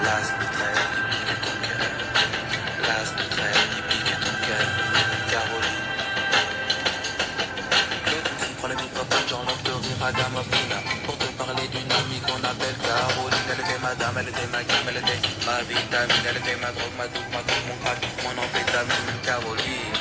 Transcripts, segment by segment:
Las mitraillettes qui piquent ton cœur. Las mitraillettes qui piquent ton cœur. Caroline. Le Tutsi prend le microphone, j'en lance de rire à Gamofina. Pour te parler d'une amie qu'on appelle Caroline. Elle était ma dame, elle était ma gamme, elle était ma vitamine. Elle était ma drogue, ma douce, mon crack, mon amphétamine. Caroline.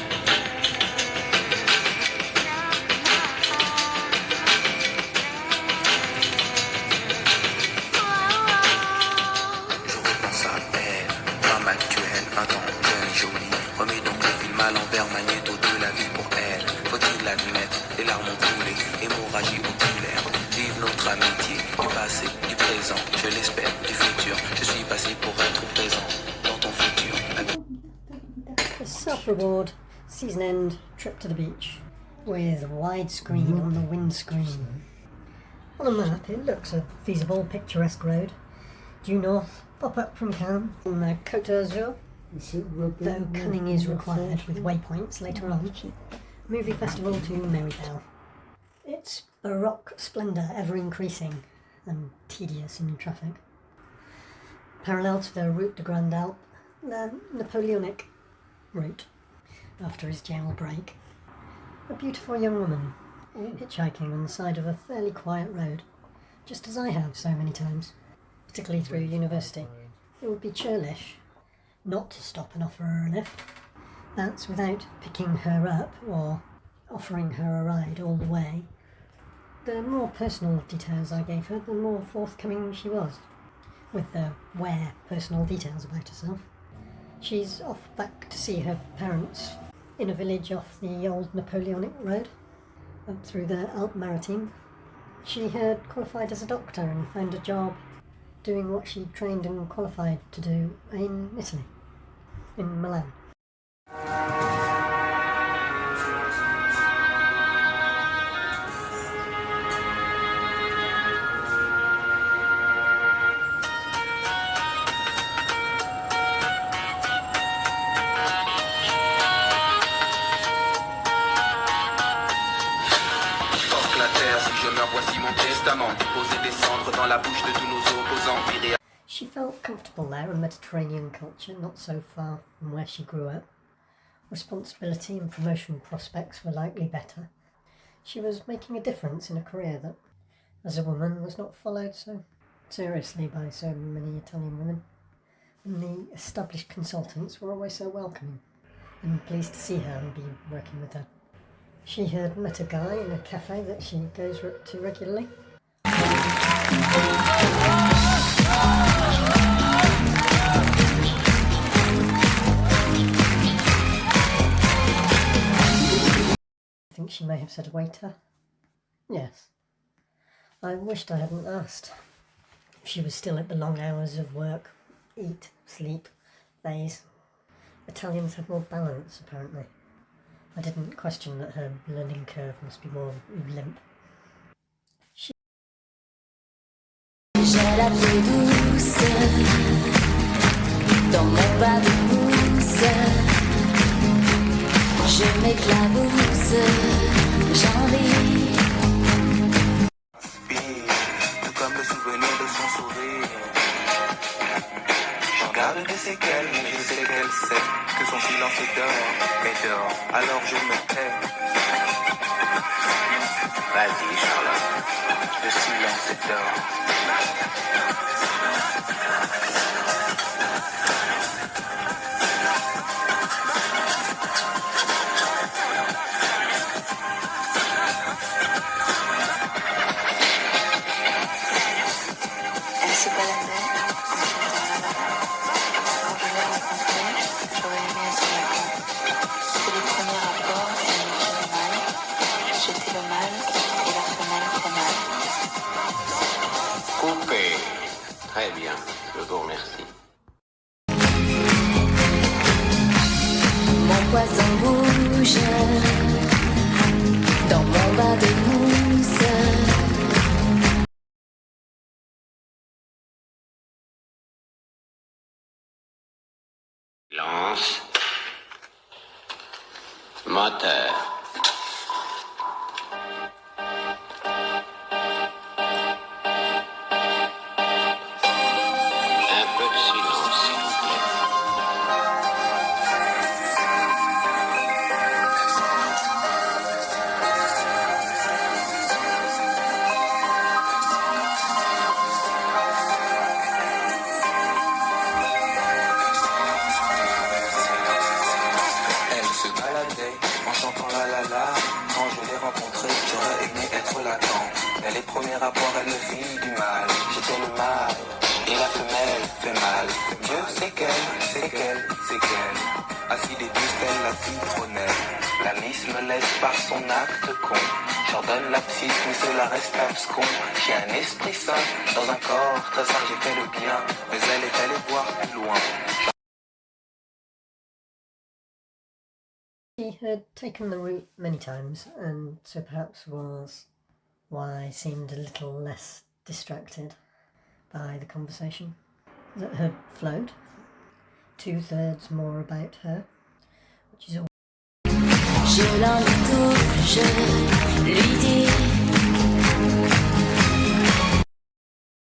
Je repense à elle, femme actuelle, 20 ans, jeune, jolie. Remets donc le film à l'envers, magnéto de la vie pour elle. Faut-il l'admettre, les larmes ont coulé, hémorragie oculaire. Vive notre amitié, du passé, du présent, je l'espère, du futur. Je suis passé pour être présent dans ton futur. A self-reward, season end trip to the beach with widescreen on the windscreen. On a map it looks a feasible, picturesque road. Due north, pop up from Cannes on the Côte d'Azur, though cunning is required with waypoints later on. Movie festival to Meribel. Its baroque splendour ever increasing and tedious in traffic. Parallel to the Route de Grande Alpe, the Napoleonic route, after his jailbreak. A beautiful young woman, hitchhiking on the side of a fairly quiet road, just as I have so many times, particularly through university. It would be churlish not to stop and offer her a lift. That's without picking her up or offering her a ride all the way. The more personal details I gave her, the more forthcoming she was, with the where personal details about herself. She's off back to see her parents in a village off the old Napoleonic road, up through the Alpes Maritimes. She had qualified as a doctor and found a job doing what she trained and qualified to do in Italy, in Milan. She felt comfortable there in Mediterranean culture, not so far from where she grew up. Responsibility and promotion prospects were likely better. She was making a difference in a career that, as a woman, was not followed so seriously by so many Italian women. And the established consultants were always so welcoming and pleased to see her and be working with her. She had met a guy in a cafe that she goes to regularly. I think she may have said waiter. Yes. I wished I hadn't asked. If she was still at the long hours of work, eat, sleep, phase. Italians have more balance, apparently. I didn't question that her learning curve must be more limp. J'ai la peau douce dans mon bas de mousse. Je m'éclabousse, j'envie. Tout comme le souvenir de son sourire. J'en garde des séquelles, mais je sais qu'elle sait que son silence est d'or, mais d'or, alors je me tais. Vas-y, Charlotte, le silence est d'or. Elle se baladait en chantant la balade. Quand je l'ai rencontrée, j'aurais aimé être son amant. C'était les premiers rapports, ça me faisait mal. J'étais le mâle et la femelle fait mal. Coupé. Très bien, je vous remercie. Mon poison bouge dans mon bas de mousse. Lance. Moteur. Un peu de silence, s'il vous plaît. Elle se baladait en chantant la la la. Quand je l'ai rencontrée, j'aurais aimé être Lacan. Mais les premiers rapports, elle me fit du mal. J'étais le mâle et la femelle fait mal. Dieu sait qu'elle. Assis des deux stèles, la citronnelle. La miss me laisse par son acte con. J'ordonne l'abscisse, mais cela reste abscon. J'ai un esprit sain dans un corps très sain. J'ai fait le bien, mais elle est allée voir plus loin. She had taken the route many times, and so perhaps was why I seemed a little less distracted by the conversation. That had flowed, 2/3 more about her, which is Je l'entoure, je lui dis.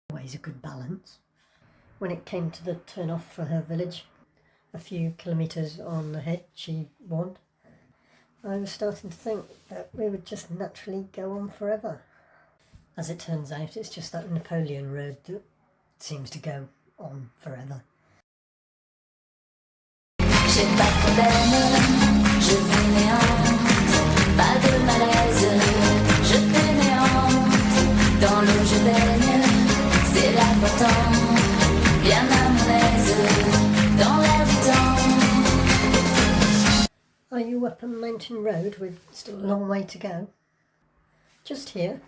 always a good balance. When it came to the turn off for her village, a few kilometres on ahead she warned, I was starting to think that we would just naturally go on forever. As it turns out, it's just that Napoleon road that seems to go on forever. J'ai pas de problème, je fainéante, pas de malaise, je fainéante, dans l'eau je baigne, c'est l'important, bien à mon aise, dans l'air du temps. Are you up a mountain road with still a long way to go? Just here,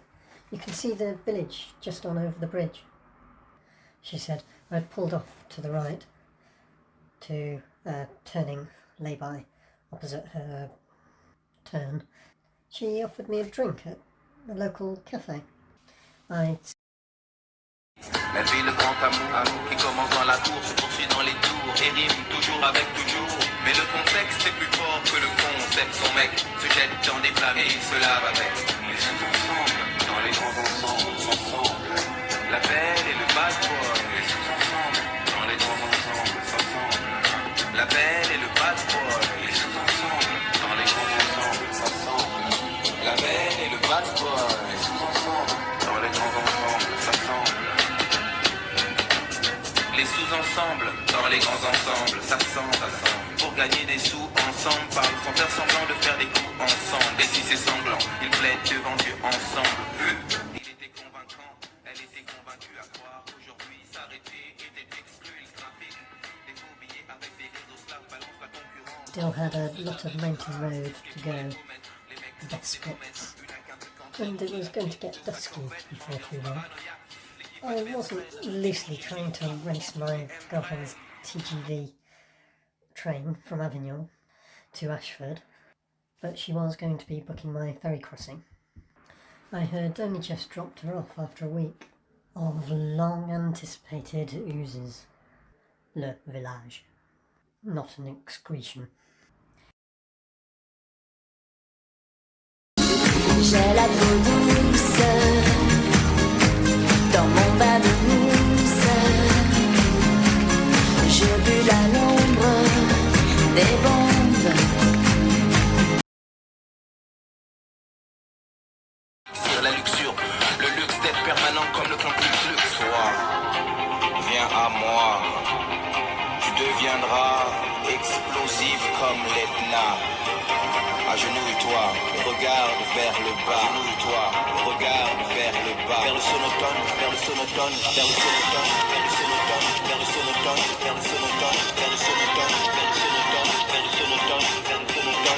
you can see the village just on over the bridge. She said. I'd pulled off to the right to a turning lay-by opposite her turn. She offered me a drink at the local cafe. I Elle vit le grand amour qui commence dans la cour, se poursuit dans les tours et rime toujours avec toujours. Mais le contexte est plus fort que le concept. Son mec se jette dans des flammes et il se lave avec. Ils sont ensemble, dans les grands ensembles, ensemble. La belle et le bad boy. Ils sont ensemble, dans les grands ensembles, ensemble. La belle et le bad boy. Ils sont ensemble, dans les grands ensembles, ensemble. La belle et le bad boy. Ils sont ensemble, dans les grands ensembles, ensemble. Les sous-ensembles, dans les grands ensembles, ça sent. Pour gagner des sous ensemble, parle sans faire semblant de faire des coups ensemble. Et si c'est sanglant, ils plaident devant Dieu ensemble. Il était convaincant, elle était convaincue à croire. Aujourd'hui, s'arrêter était exclu le trafic. Des faux billets avec des réseaux slaves balancent la concurrence. still had a lot of mountain road to go, Beskets, and it was going to get dusky before too long. I wasn't loosely trying to race my girlfriend's TGV train from Avignon to Ashford, but she was going to be booking my ferry crossing. I had only just dropped her off after a week of long anticipated oozes. Le village. Not an excretion. J'ai la peau douce dans mon bain de mousse. Je bus à l'ombre des bombes. Sur la luxure, le luxe d'être permanent comme le clan Ku Klux. Toi, viens à moi. Tu deviendras explosif comme l'Etna. Agenouille-toi, regarde vers le bas. Agenouille-toi, regarde vers le bas. Vers le sonotone, vers le sonotone, vers le sonotone, vers le sonotone, vers le sonotone, vers le sonotone, vers le sonotone, vers le sonotone, vers le sonotone, vers le sonotone, vers le sonotone.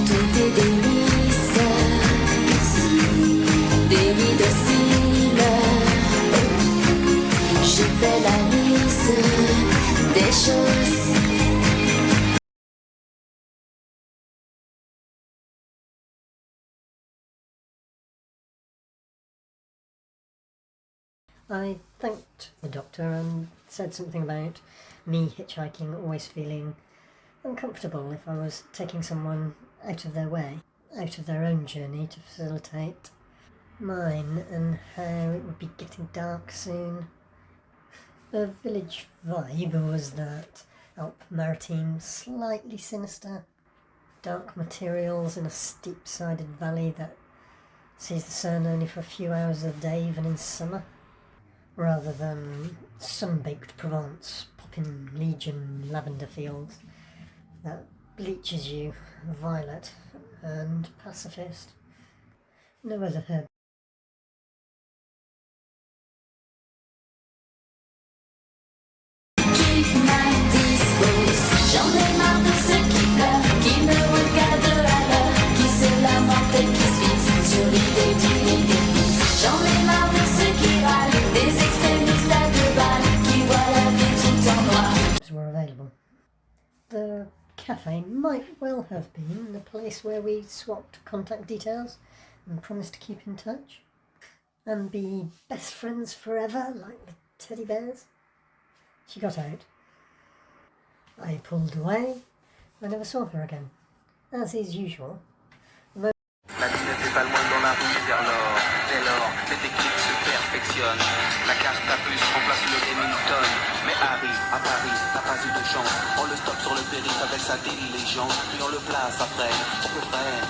Tout est délice, délit docile. Je fais la liste des choses. I thanked the doctor and said something about me hitchhiking always feeling uncomfortable if I was taking someone out of their way. out of their own journey to facilitate mine, and how it would be getting dark soon. The village vibe was that Alp Maritime, slightly sinister, dark materials in a steep-sided valley that sees the sun only for a few hours a day, even in summer, rather than sun-baked Provence, popping Legion lavender fields that bleaches you violet and pacifist. No other herb. J'en ai marre de ceux qui pleurent, qui me regardent à l'heure, qui se lamentent et qui se fixent sur l'idée d'une église. J'en ai marre de ceux qui râlent, des extrémistes à deux balles, qui voient la vie tout en noir. Were available. The cafe might well have been the place where we swapped contact details and promised to keep in touch and be best friends forever like the teddy bears. She got out. I pulled away. I never saw her again. As is usual. La vie ne fait pas le moine dans la rue vers l'or. Dès lors, les techniques se perfectionnent. La carte à puce remplace le Remington. Mais Harry, à Paris, n'a pas eu de chance. On le stoppe sur le périph' avec sa diligence. Puis on le place après, pour le freine.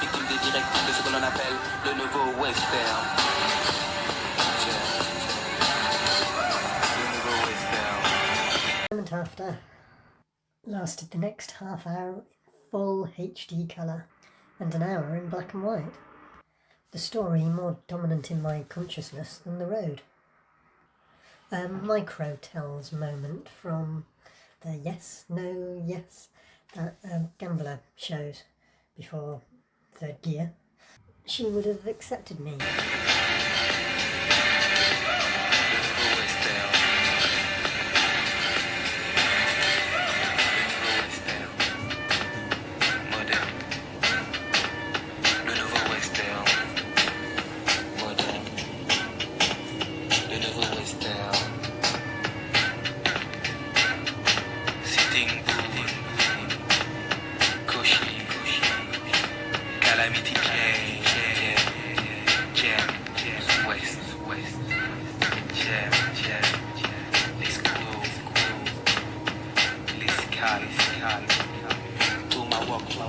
Victime des directives de ce que l'on appelle le nouveau western. Le nouveau western. The moment after lasted the next half hour in full HD colour and an hour in black and white. The story more dominant in my consciousness than the road. A micro tells moment from the yes, no, yes that Gambler shows before third gear. She would have accepted me. Calamity Jam, West, Jam, les cool, les sky, to my walk, le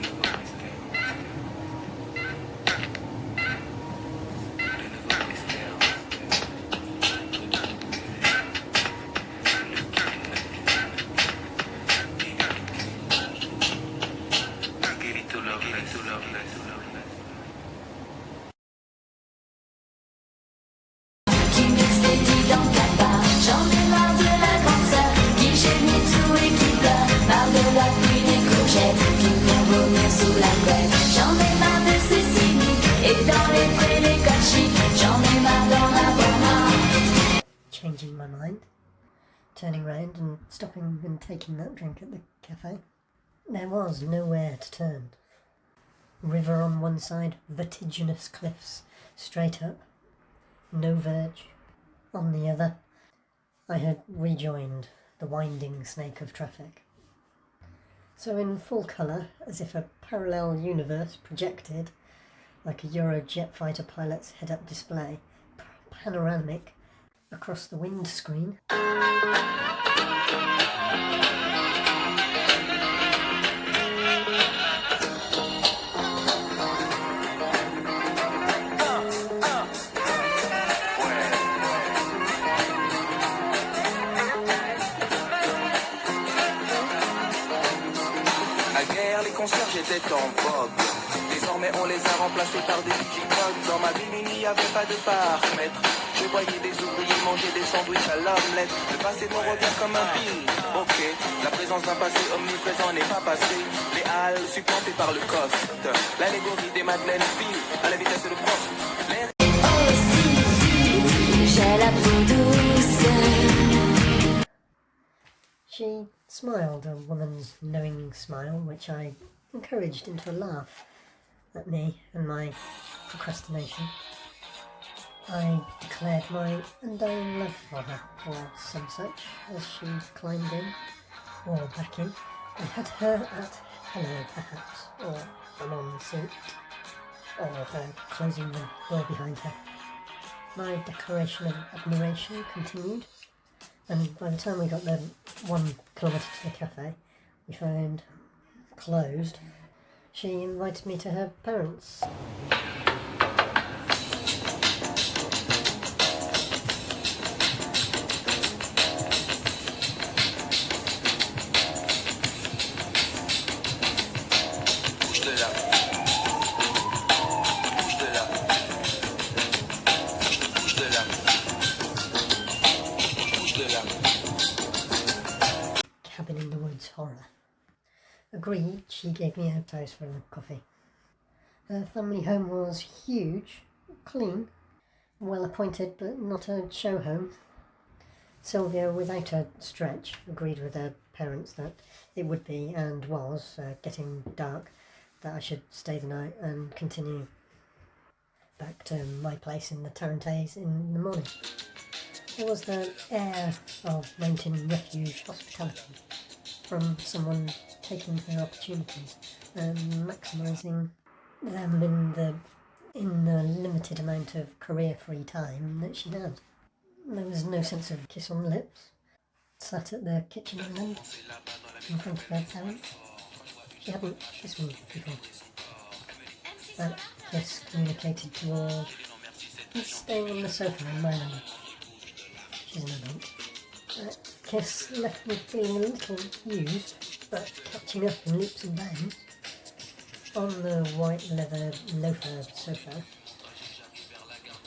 nouveau western. Qui m'expédie dans le cafard. J'en ai marre de la grande sœur qui gémit tout et qui pleure. Marre de la pluie des courgettes qui me font vomir sous la couette. J'en ai marre de ces cyniques et dans les prés les codes chics. J'en ai marre d'en avoir marre. Changing my mind, turning round and stopping and taking that drink at the cafe. There was nowhere to turn. River on one side, vertiginous cliffs straight up, no verge. On the other, I had rejoined the winding snake of traffic. So in full colour, as if a parallel universe projected, like a Euro jet fighter pilot's head-up display, panoramic, across the windscreen. Naguère, les concierges étaient en vogue. Désormais, on les a remplacés par des digicodes. Dans ma ville, il n'y avait pas de paramètres. Je voyais des ouvriers manger des sandwichs à l'omelette. Le passé me revient comme un pile. Ok, la présence d'un passé omniprésent n'est pas passé. Les halles supplantées par le coste. L'allégorie des madeleines file à la vitesse de poste. J'ai la peau douce. She smiled, a woman's knowing smile, which I encouraged into a laugh at me and my procrastination. I declared my undying love for her, or some such, as she climbed in, or back in. I had her at hello perhaps, or a non-suit, or her closing the door behind her. My declaration of admiration continued, and by the time we got the 1 kilometre to the cafe, we found closed. She invited me to her parents'. Bouge de là. Bouge de là. Bouge de là. Bouge de là. Cabin in the Woods horror. Agreed, she gave me a toast for a coffee. Her family home was huge, clean, well appointed, but not a show home. Sylvia, without a stretch, agreed with her parents that it would be, and was, getting dark, that I should stay the night and continue back to my place in the Tarantays in the morning. There was the air of Mountain Refuge hospitality from someone taking her opportunities and maximising them in the limited amount of career-free time that she had. There was no sense of kiss on the lips. Sat at the kitchen island in front of her parents. She hadn't kissed me before. That kiss communicated to all, he's staying on the sofa in my lap. She's an adult. That kiss left me feeling a little used, but catching up in leaps and bounds. On the white leather loafer sofa,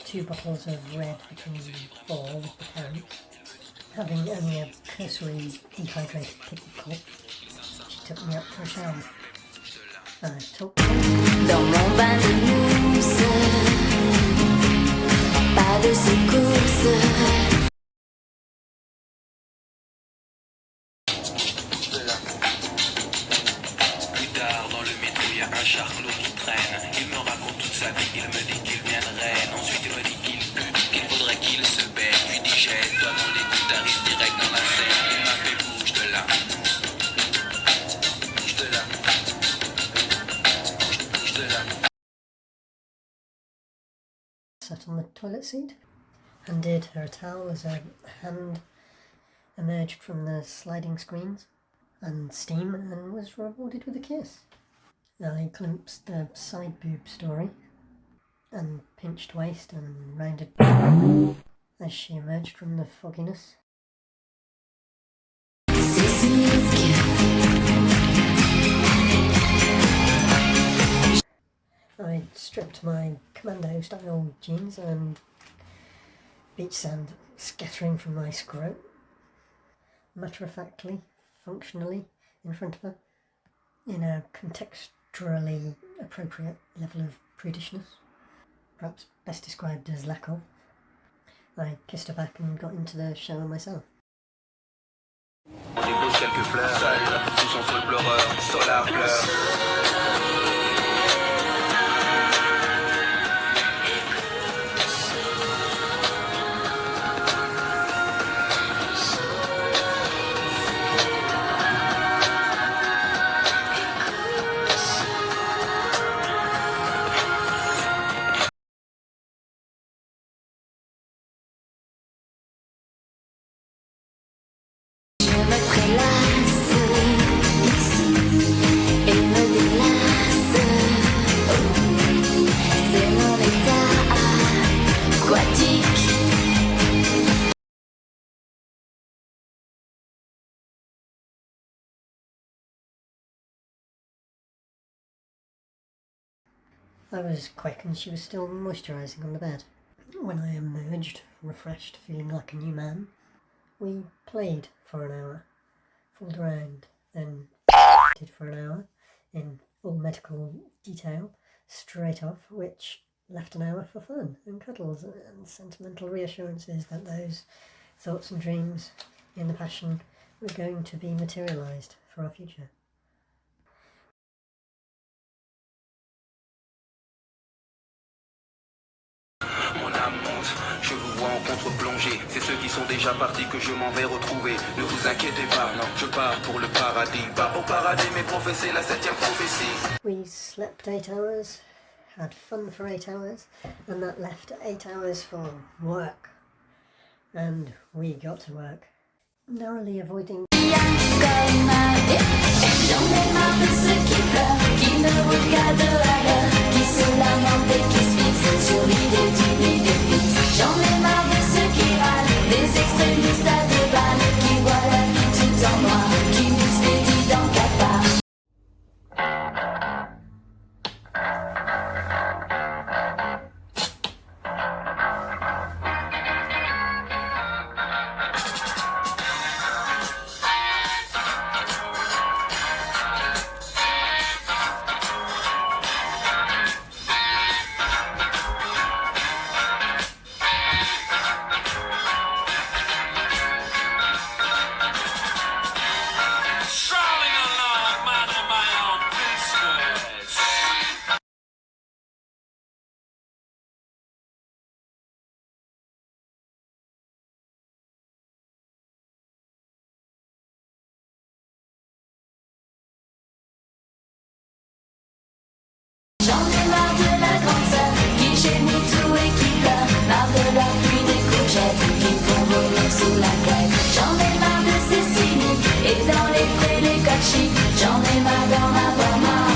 2 bottles of red between 4 with the parents. Having only a cursory dehydrated picnic, she took me up for a shower. I took Dans mon bain de mousse, pas de secousses. Plus tard, dans le métro, y a un charclot qui traîne. Il me raconte toute sa vie, il me dit qu'il vient de Rennes. Ensuite, il me dit qu'il pue, qu'il faudrait qu'il se baigne. Je lui dis, jette-toi mon écoute, t'arrives direct dans la scène. Il m'a fait bouge de là. Bouge de là. Bouge de là. sat on the toilet seat, handed her a towel as a hand emerged from the sliding screens and steam, and was rewarded with a kiss. I glimpsed the side boob story and pinched waist and rounded as she emerged from the fogginess. I stripped my commando-style jeans and beach sand scattering from my scrot, matter-of-factly, functionally, in front of her, in a contextually appropriate level of prudishness, perhaps best described as lack of. I kissed her back and got into the shower myself. On dépose quelques fleurs, sous son feu pleureur, Solar pleure. I was quick and she was still moisturising on the bed. When I emerged, refreshed, feeling like a new man, we played for an hour, fooled around, then did for an hour in full medical detail, straight off, which left an hour for fun and cuddles and sentimental reassurances that those thoughts and dreams in the passion were going to be materialised for our future. Mon âme monte Je vous vois en contre-plongée. C'est ceux qui sont déjà partis que je m'en vais retrouver. Ne vous inquiétez pas, non, je pars pour le paradis. Pas au paradis, mais professer la 7e prophétie. We slept 8 hours, had fun for 8 hours, and that left 8 hours for work. And we got to work, narrowly avoiding. Comme un dé. J'en ai marre de ceux qui pleurent, qui ne regardent à l'heure, qui se lamentent et qui se fixent sur l'idée d'une idée fixe. J'en ai marre de ceux qui râlent, des extrémistes à deux balles, qui voient la vie tout en noir, qui m'expédient dans cafard. Strolling along, minding my own business. J'en ai marre de la grande sœur qui gémit tout et qui pleure, marre de la pluie des courgettes qui font vomir sous la tête. J'en ai marre de ces cyniques et dans les prés les codes chics. J'en ai marre d'en avoir marre.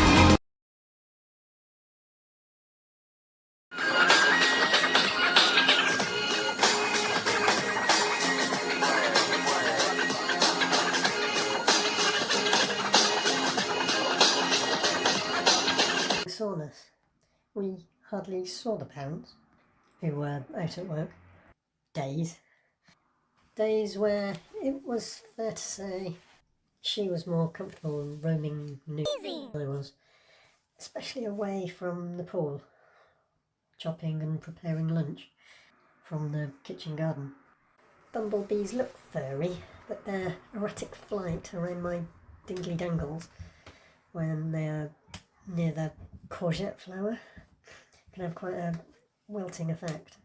Soreness. We hardly saw the parents, who were out at work. Days where it was fair to say she was more comfortable roaming New than I was, especially away from the pool, chopping and preparing lunch from the kitchen garden. Bumblebees look furry, but their erratic flight around my dingly dangles when they are near the courgette flower can have quite a wilting effect.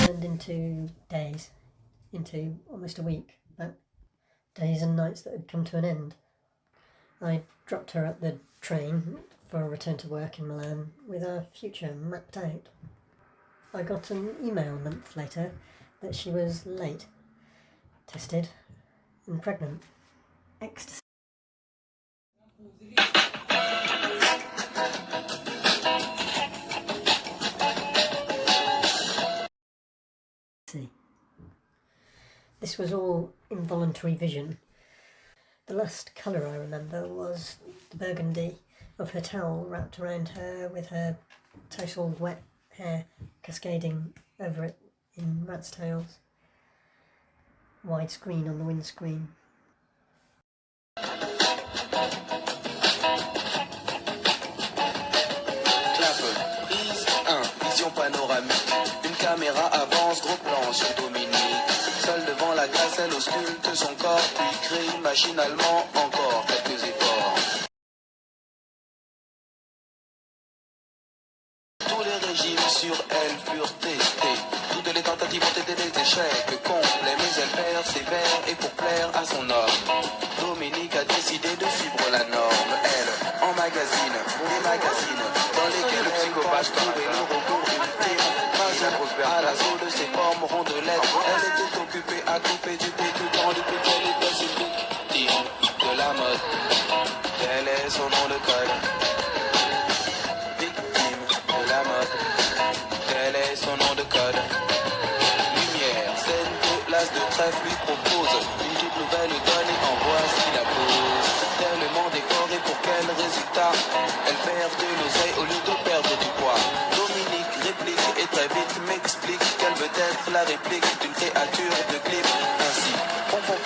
Turned into days, into almost a week, but days and nights that had come to an end. I dropped her at the train for a return to work in Milan with our future mapped out. I got an email a month later that she was late, tested, and pregnant. Ecstasy. This was all involuntary vision. The last colour I remember was the burgundy of her towel wrapped around her with her total wet hair cascading over it in rat's tails. Widescreen on the windscreen. Clap, prise 1, vision panoramique. Une caméra avance, gros plan sur Dominique. Seule devant la glace, elle ausculte son corps, puis crie machinalement encore quelques efforts. Tous les régimes sur elle furent testés. Toutes les tentatives ont été des échecs complets, mais elle persévère et pour plaire à son homme, Dominique a décidé de suivre la norme. Elle emmagasine des magazines dans lesquels elle passe trouver le recours ultime. À l'assaut de ses formes rondelettes, elle était occupée à couper du pied tout temps depuis qu'elle était si victime de la mode. Tel est son nom de code. Victime de la mode. Tel est son nom de code. Lumière, scène de l'as de trèfle lui propose une toute nouvelle donne et en voici la pose. Tellement décorée pour quel résultat? Elle perd de l'oseille au lieu de perdre du poids. Dominique réplique et très vite m'explique qu'elle veut être la réplique d'une créature de clip. Ainsi,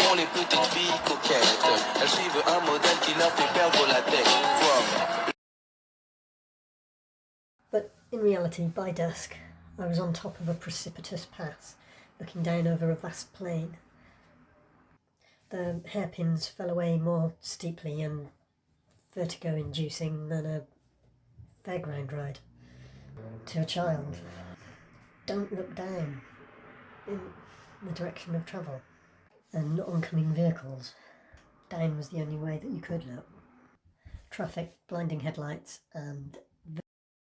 font les petites filles coquettes. Elles suivent un modèle qui leur fait perdre la tête. Wow. But in reality, by dusk, I was on top of a precipitous pass, looking down over a vast plain. The hairpins fell away more steeply and vertigo-inducing than a fairground ride. To a child, don't look down in the direction of travel and oncoming vehicles. Down was the only way that you could look. Traffic, blinding headlights, and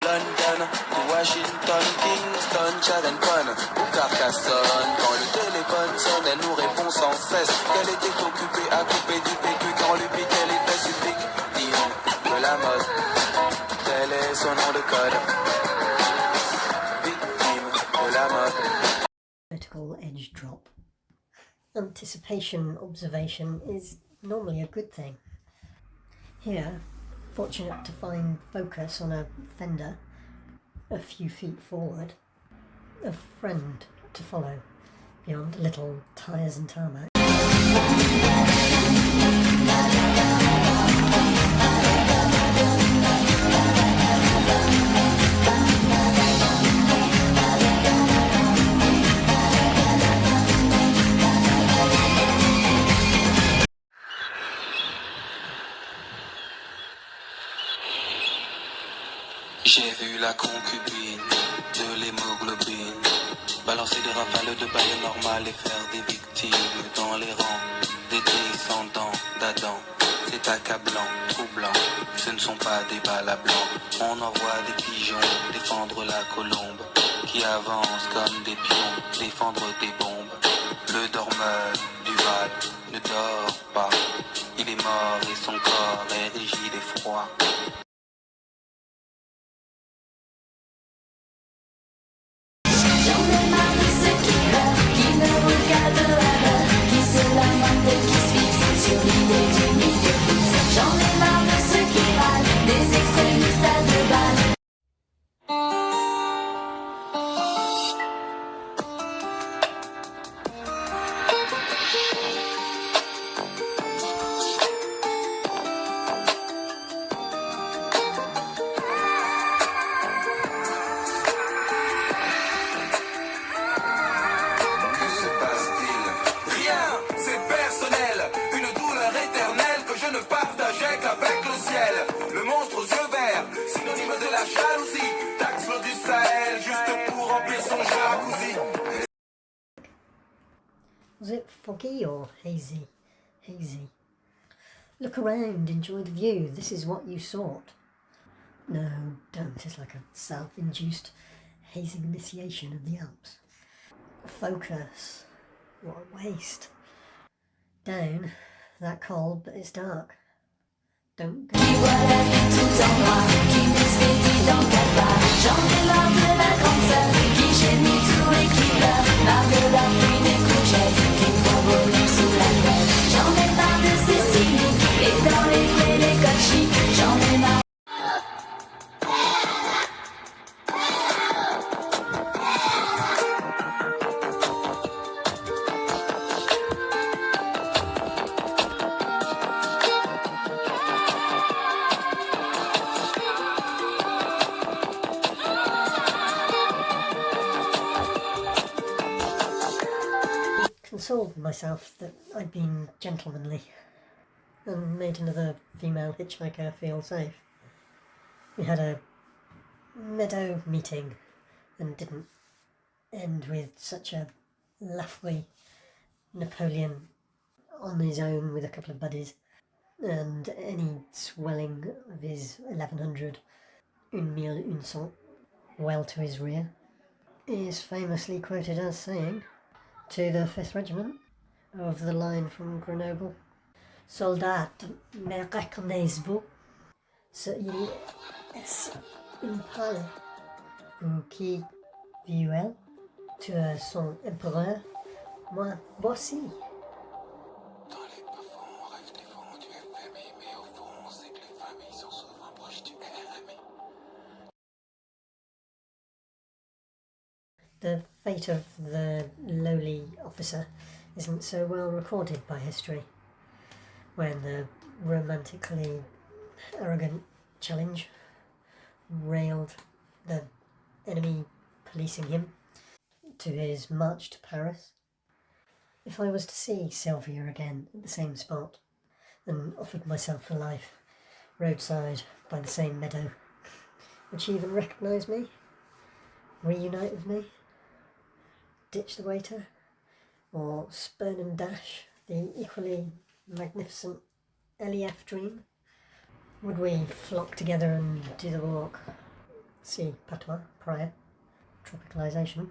London, Washington, Kingston, Charenton ou Carcassonne. Quand le téléphone sonne, elle nous répond sans cesse qu'elle était occupée à couper du PQ quand lui piquait les fesses du pic. Dion de la mode, tel est son nom de code. Victime de la mode. vertical edge drop. Anticipation observation is normally a good thing. Here, fortunate to find focus on a fender a few feet forward, a friend to follow beyond little tyres and tarmac. J'ai vu la concubine de l'hémoglobine balancer des rafales de balles normales et faire des victimes dans les rangs des descendants d'Adam. C'est accablant, troublant, ce ne sont pas des balles à blanc. On envoie des pigeons défendre la colombe qui avance comme des pions, défendre des bombes. Le dormeur du Val ne dort pas, il est mort et son corps est rigide et froid. Was it foggy or hazy? Hazy. Look around, enjoy the view. This is what you sought. No, don't. It's like a self-induced hazing initiation of the Alps. Focus. What a waste. Down. That cold, but it's dark. Don't go. Consoled myself that I'd been gentlemanly and made another female hitchhiker feel safe. We had a meadow meeting and didn't end with such a lovely Napoleon on his own with a couple of buddies and any swelling of his 1100 une mille une cent well to his rear. He is famously quoted as saying to the 5th Regiment of the line from Grenoble, Soldat, me reconnaissez-vous? Est-ce une parle? Vous qui vivez tuer son empereur? Moi, voici. fate of the lowly officer isn't so well recorded by history, when the romantically arrogant Challenge railed the enemy policing him to his march to Paris. If I was to see Sylvia again at the same spot, and offered myself for life, roadside by the same meadow, would she even recognise me? Reunite with me? Ditch the waiter? Or spurn and dash the equally magnificent LEF dream? Would we flock together and do the walk? See patois, prior, tropicalisation.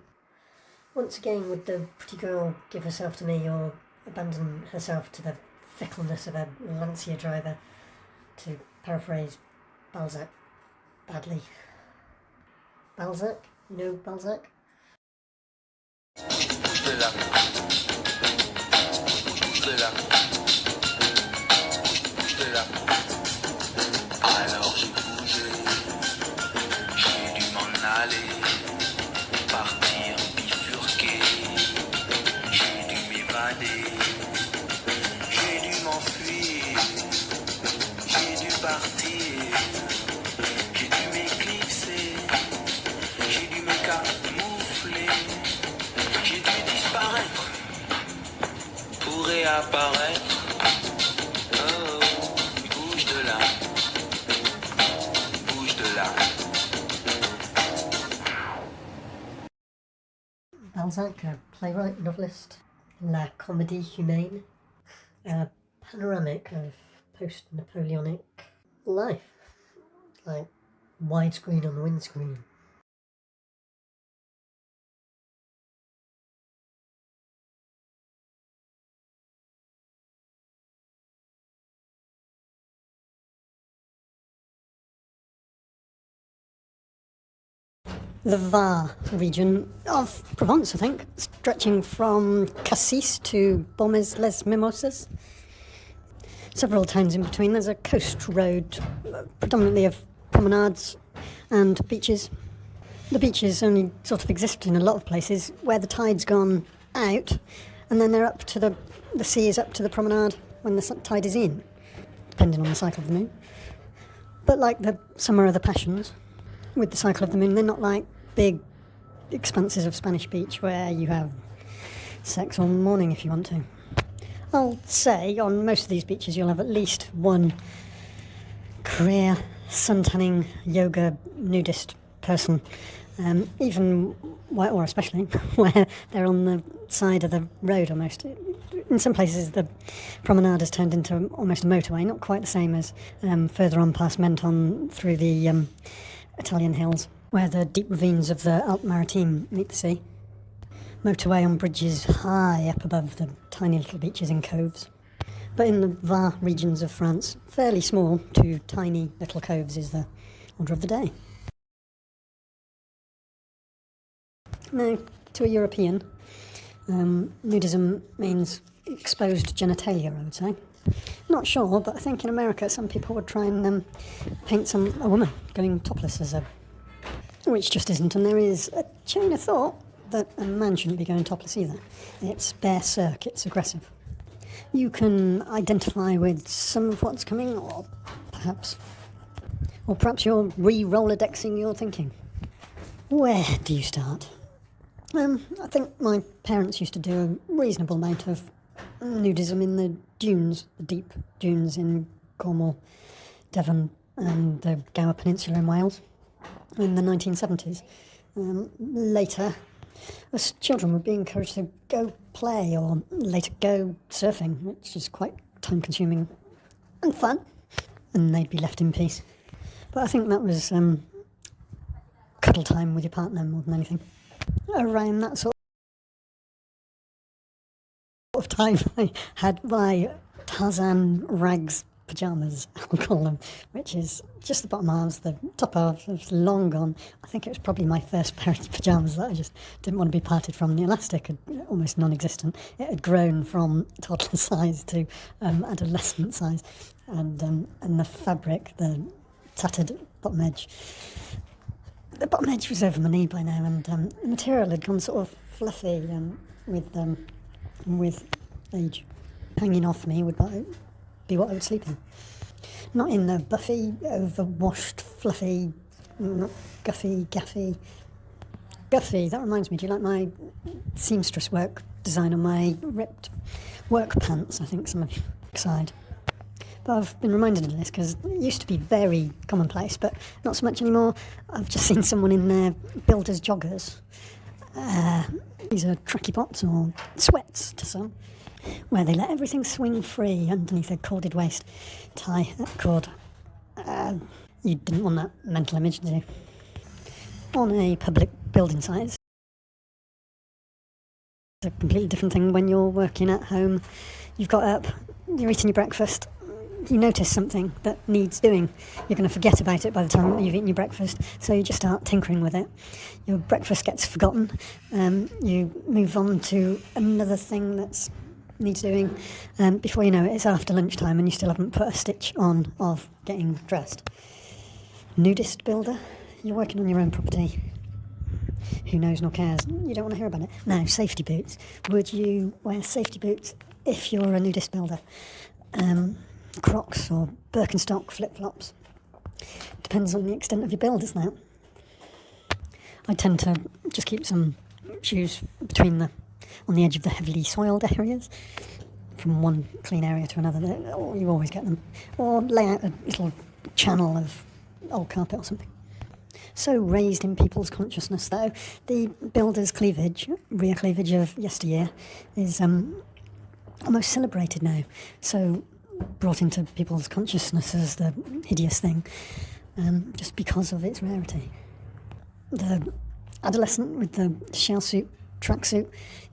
Once again, would the pretty girl give herself to me, or abandon herself to the fickleness of a Lancia driver, to paraphrase Balzac badly? Balzac? You know Balzac? Bouge de là. Bouge de là. Bouge de là. Alors j'ai bougé. J'ai dû m'en aller. Partir bifurquer. J'ai dû m'évader. J'ai dû m'enfuir. J'ai dû partir. J'ai dû m'éclipser. J'ai dû me camoufler. J'ai dû disparaître pour réapparaître. Oh, bouge de là. Bouge de là. Balzac, a playwright, novelist, La Comédie Humaine, a panoramic of post-Napoleonic life, like widescreen on the windscreen. The Var region of Provence, I think, stretching from Cassis to Beaumes-les-Mimosas. Several towns in between. There's a coast road, predominantly of promenades and beaches. The beaches only sort of exist in a lot of places where the tide's gone out, and then they're up to the sea is up to the promenade when the tide is in, depending on the cycle of the moon. But like the Summer of the Passions, with the cycle of the moon, they're not like big expanses of Spanish beach where you have sex all morning if you want to. I'll say on most of these beaches you'll have at least one career suntanning yoga nudist person, even or especially where they're on the side of the road almost. In some places the promenade has turned into almost a motorway, not quite the same as further on past Menton through the Italian hills, where the deep ravines of the Alpes Maritimes meet the sea. Motorway on bridges high up above the tiny little beaches and coves. But in the Var regions of France, fairly small to tiny little coves is the order of the day. Now, to a European, nudism means exposed genitalia, I would say. Not sure, but I think in America some people would try and paint a woman going topless as which just isn't, and there is a chain of thought that a man shouldn't be going topless either. It's bare cirque, it's aggressive. You can identify with some of what's coming, or perhaps you're re-Rolodexing your thinking. Where do you start? I think my parents used to do a reasonable amount of nudism in the dunes, the deep dunes in Cornwall, Devon and the Gower Peninsula in Wales in the 1970s. Later, us children would be encouraged to go play or later go surfing, which is quite time-consuming and fun, and they'd be left in peace. But I think that was cuddle time with your partner more than anything. Around that sort of time, I had my Tarzan rags pyjamas, I'll call them, which is just the bottom halves, the top half is long gone. I think it was probably my first pair of pyjamas that I just didn't want to be parted from. The elastic had almost non-existent. It had grown from toddler size to adolescent size, and the fabric, the tattered bottom edge. The bottom edge was over my knee by now, and the material had gone sort of fluffy with age. Hanging off me would be what I would sleep in. Not in the buffy, overwashed, fluffy, guffy, gaffy. Guffy, that reminds me, do you like my seamstress work design on my ripped work pants? I think some of you side. But I've been reminded of this because it used to be very commonplace, but not so much anymore. I've just seen someone in their builder's joggers. These are tracky pots or sweats to some, where they let everything swing free underneath a corded waist tie cord. You didn't want that mental image, did you? On a public building site, it's a completely different thing when you're working at home. You've got up, you're eating your breakfast, you notice something that needs doing. You're going to forget about it by the time you've eaten your breakfast, so you just start tinkering with it. Your breakfast gets forgotten, you move on to another thing that needs doing. Before you know it, it's after lunchtime and you still haven't put a stitch on of getting dressed. Nudist builder, you're working on your own property. Who knows nor cares? You don't want to hear about it. Now, safety boots. Would you wear safety boots if you're a nudist builder? Crocs or Birkenstock flip-flops. Depends on the extent of your build, isn't it? I tend to just keep some shoes on the edge of the heavily soiled areas, from one clean area to another. Or you always get them. Or lay out a little channel of old carpet or something. So raised in people's consciousness, though, the builder's cleavage, rear cleavage of yesteryear, is almost celebrated now. So brought into people's consciousness as the hideous thing, just because of its rarity. The adolescent with the shell suit, tracksuit,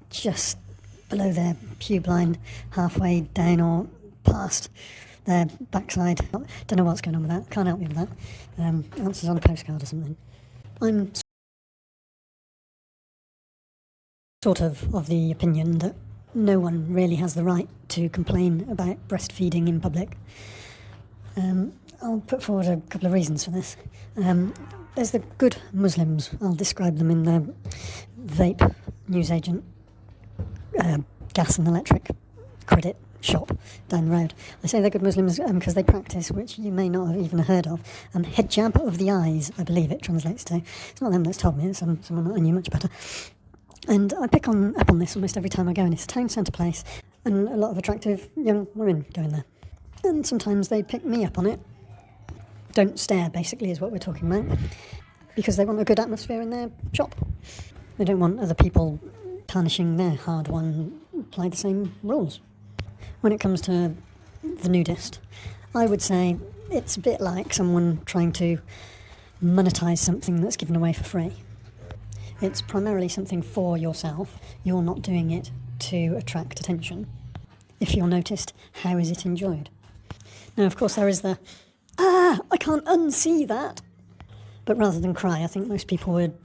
just below their pube line, halfway down or past their backside. Don't know what's going on with that. Can't help you with that. Answers on a postcard or something. I'm sort of the opinion that no one really has the right to complain about breastfeeding in public. I'll put forward a couple of reasons for this. There's the good Muslims. I'll describe them in the vape newsagent gas and electric credit shop down the road. I say they're good Muslims because they practice, which you may not have even heard of, hijab of the eyes, I believe it translates to. It's not them that's told me, it's someone that I knew much better. And I pick up on this almost every time I go, and it's a town centre place, and a lot of attractive young women go in there. And sometimes they pick me up on it. Don't stare, basically, is what we're talking about, because they want a good atmosphere in their shop. They don't want other people tarnishing their hard-won, apply the same rules. When it comes to the nudist, I would say it's a bit like someone trying to monetize something that's given away for free. It's primarily something for yourself. You're not doing it to attract attention. If you're noticed, how is it enjoyed? Now, of course, there is the, I can't unsee that. But rather than cry, I think most people would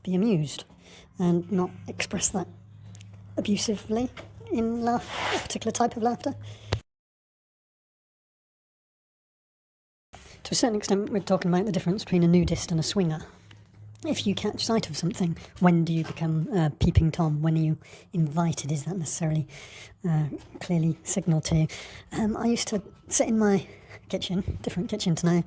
be amused and not express that abusively in a particular type of laughter. To a certain extent, we're talking about the difference between a nudist and a swinger. If you catch sight of something, when do you become a peeping Tom? When are you invited? Is that necessarily clearly signalled to you? I used to sit in my kitchen, different kitchen to now,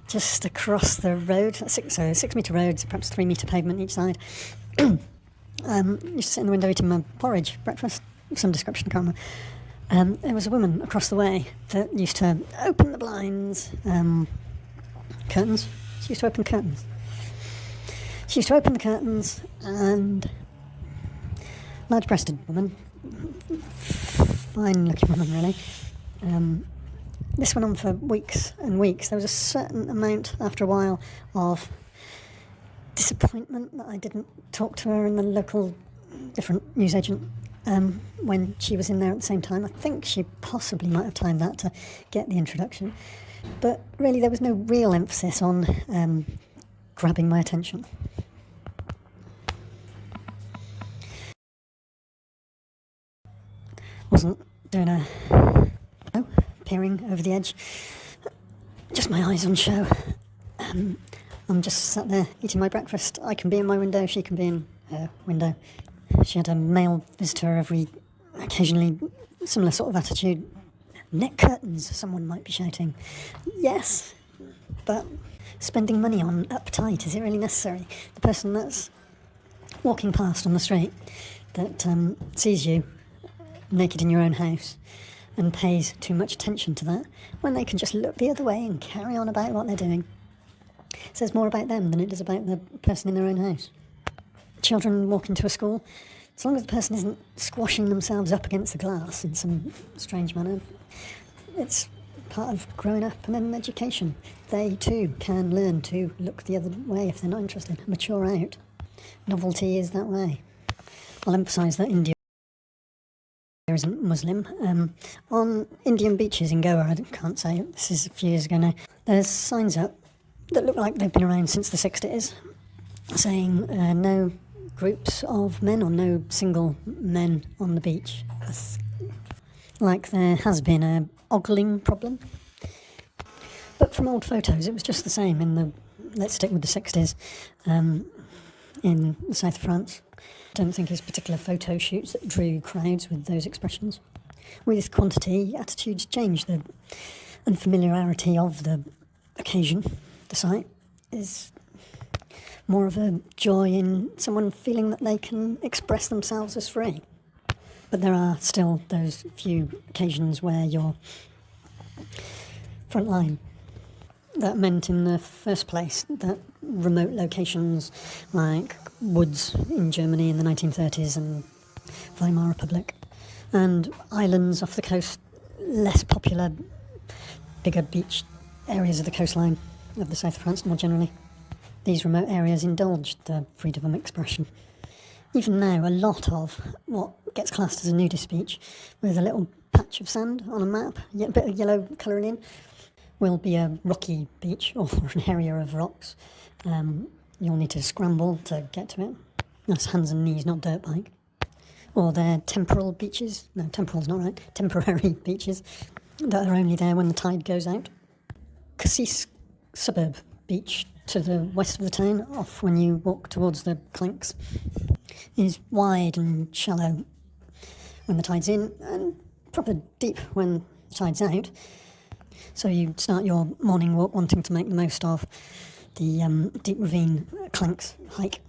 just across the road, 6 metre roads, perhaps 3 metre pavement each side. Used to sit in the window eating my porridge, breakfast, some description, I can't remember. There was a woman across the way that used to open the blinds, curtains. She used to open curtains. She used to open the curtains, and large-breasted woman, fine-looking woman, really. This went on for weeks and weeks. There was a certain amount, after a while, of disappointment that I didn't talk to her in the local different newsagent when she was in there at the same time. I think she possibly might have timed that to get the introduction. But really there was no real emphasis on grabbing my attention. Wasn't doing peering over the edge. Just my eyes on show. I'm just sat there eating my breakfast. I can be in my window, she can be in her window. She had a male visitor occasionally similar sort of attitude. Neck curtains, someone might be shouting. Yes, but spending money on uptight, is it really necessary? The person that's walking past on the street that sees you naked in your own house and pays too much attention to that, when they can just look the other way and carry on about what they're doing, it says more about them than it does about the person in their own house. Children walk into a school, as long as the person isn't squashing themselves up against the glass in some strange manner, it's part of growing up and then education. They too can learn to look the other way if they're not interested, mature out. Novelty is that way. I'll emphasise that India isn't Muslim. On Indian beaches in Goa, I can't say, this is a few years ago now, there's signs up that look like they've been around since the 60s saying no groups of men or no single men on the beach. Like there has been a ogling problem. But from old photos it was just the same in the, let's stick with the 60s, in the south of France. I don't think it's particular photo shoots that drew crowds with those expressions. With quantity, attitudes change. The unfamiliarity of the occasion, the sight, is more of a joy in someone feeling that they can express themselves as free. But there are still those few occasions where you're front line. That meant in the first place that remote locations like woods in Germany in the 1930s and Weimar Republic, and islands off the coast, less popular, bigger beach areas of the coastline of the south of France more generally. These remote areas indulged the freedom of expression. Even now, a lot of what gets classed as a nudist beach, with a little patch of sand on a map, a bit of yellow colouring in, will be a rocky beach or an area of rocks. You'll need to scramble to get to it. That's hands and knees, not dirt bike. Or they're temporal beaches. No, temporal's not right. Temporary beaches that are only there when the tide goes out. Cassis suburb beach to the west of the town, off when you walk towards the Clanks, is wide and shallow when the tide's in and proper deep when the tide's out. So you start your morning walk wanting to make the most of the deep ravine Clanks hike.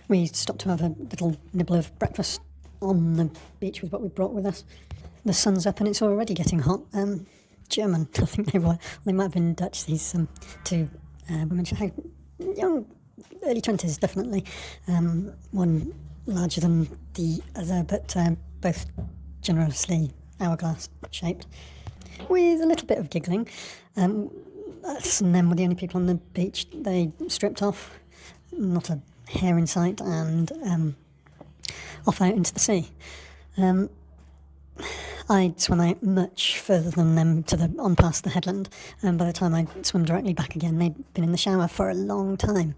We stopped to have a little nibble of breakfast on the beach with what we brought with us. The sun's up and it's already getting hot. German, I think they were. They might have been Dutch, these two women. Young, early 20s, definitely. One larger than the other, but both generously hourglass shaped. With a little bit of giggling. Us and them were the only people on the beach. They stripped off, not a hair in sight, and off out into the sea. I swam out much further than them on past the headland, and by the time I swam directly back again, they'd been in the shower for a long time.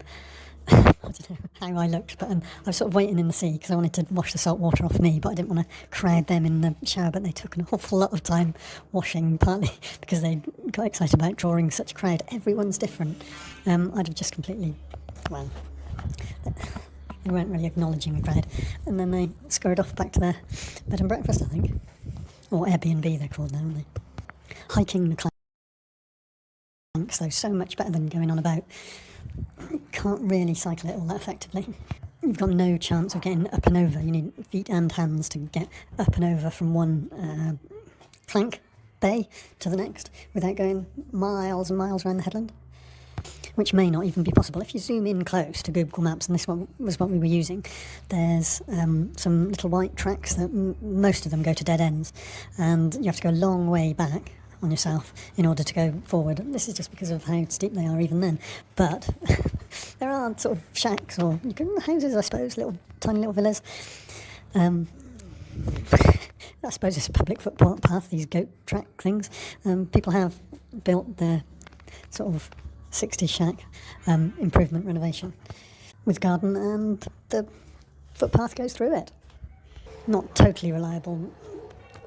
I don't know how I looked, but I was sort of waiting in the sea because I wanted to wash the salt water off me, but I didn't want to crowd them in the shower. But they took an awful lot of time washing, partly because they got excited about drawing such a crowd. Everyone's different. I'd have just completely, well, they weren't really acknowledging the crowd. And then they scurried off back to their bed and breakfast, I think. Or Airbnb, they're called now, aren't they? Hiking the Clanks, though, so much better than going on about. You can't really cycle it all that effectively. You've got no chance of getting up and over. You need feet and hands to get up and over from one Clank bay to the next without going miles and miles around the headland, which may not even be possible. If you zoom in close to Google Maps, and this one was what we were using, there's some little white tracks that most of them go to dead ends, and you have to go a long way back on yourself in order to go forward. This is just because of how steep they are even then. But there are sort of shacks or houses, I suppose, tiny little villas. I suppose it's a public footpath, these goat track things. People have built their sort of 60s shack improvement renovation with garden, and the footpath goes through it. Not totally reliable